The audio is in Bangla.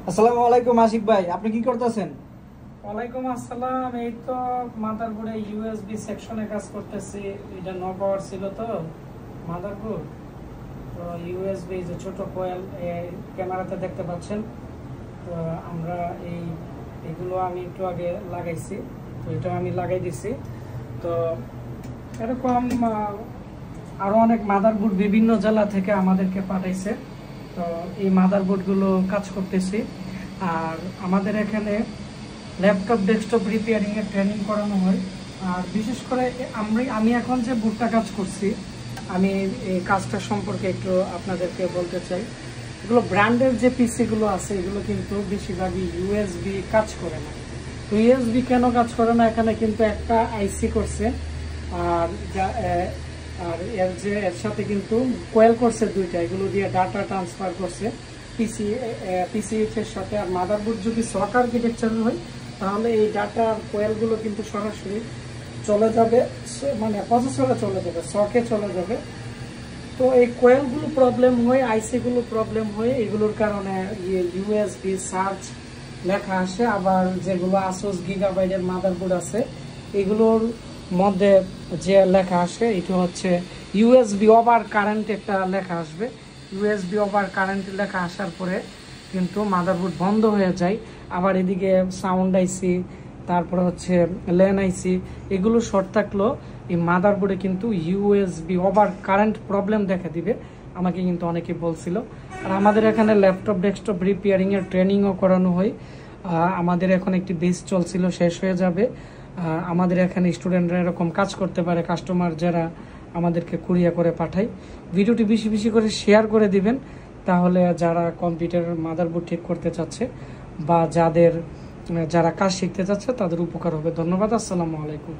আসসালামু আলাইকুম আশিক ভাই, আপনি কি করতেছেন? ওয়ালাইকুম আসসালাম। এই তো মাদারবোর্ডে ইউএসবি সেকশনে কাজ করতেছি। এটা নো পাওয়ার ছিল তো মাদারবোর্ড, তো ইউএসবি যে ছোট কয়েল ক্যামেরাতে দেখতে পাচ্ছেন, তো আমরা এইগুলো আমি একটু আগে লাগাইছি, তো এটা আমি লাগাই দিছি। তো এরকম আরো অনেক মাদারবোর্ড বিভিন্ন জেলা থেকে আমাদেরকে পাঠাইছে, তো এই মাদারবোর্ডগুলো কাজ করতেছি। আর আমাদের এখানে ল্যাপটপ ডেস্কটপ রিপেয়ারিং এর ট্রেনিং করানো হয়। আর বিশেষ করে আমি এখন যে বোর্ডটা কাজ করছি, আমি এই কাজটা সম্পর্কে একটু আপনাদেরকে বলতে চাই। এগুলো ব্র্যান্ডের যে পিসিগুলো আছে, এগুলো কিন্তু বেশিরভাগই ইউএসবি কাজ করে না। তো ইউএসবি কেন কাজ করে না, এখানে কিন্তু একটা আইসি করছে, আর এর সাথে কিন্তু কোয়েল করছে দুইটা, এগুলো দিয়ে ডাটা ট্রান্সফার করছে পিসিএইচ এর সাথে। আর মাদারবোর্ড যদি সক আর্কিটেকচার হয়, তাহলে এই ডাটার কোয়েলগুলো কিন্তু সরাসরি চলে যাবে, মানে প্রসেসরে চলে যাবে, সকে চলে যাবে। তো এই কোয়েলগুলো প্রবলেম হয়, আইসিগুলো প্রবলেম হয়, এগুলোর কারণে ইউএসবি সার্চ লেখা আসে। আবার যেগুলো আসুস গিগাবাইটের মাদারবোর্ড আছে, এগুলোর মধ্যে যে লেখা আসে এটা হচ্ছে ইউএসবি ওভার কারেন্ট, একটা লেখা আসবে। ইউএসবি ওভার কারেন্ট লেখা আসার পরে কিন্তু মাদারবোর্ড বন্ধ হয়ে যায়। আবার এদিকে সাউন্ড আইসি, তারপরে হচ্ছে ল্যান আইসি, এগুলো শর্ট থাকলেও এই মাদারবোর্ডে কিন্তু ইউএসবি ওভার কারেন্ট প্রবলেম দেখা দিবে, আমাকে কিন্তু অনেকে বলছিল। আর আমাদের এখানে ল্যাপটপ ডেস্কটপ রিপেয়ারিং এর ট্রেনিংও করানো হয়। আমাদের এখন একটি বেস চলছিল, শেষ হয়ে যাবে। আমাদের এখানে স্টুডেন্টরা এরকম কাজ করতে পারে, কাস্টমার যারা আমাদেরকে কুরিয়ার করে পাঠায়। ভিডিওটি বেশি বেশি করে শেয়ার করে দিবেন, তাহলে যারা কম্পিউটারের মাদারবোর্ড ঠিক করতে চাচ্ছে বা যারা কাজ শিখতে চাচ্ছে তাদের উপকার হবে। ধন্যবাদ। আসসালামু আলাইকুম।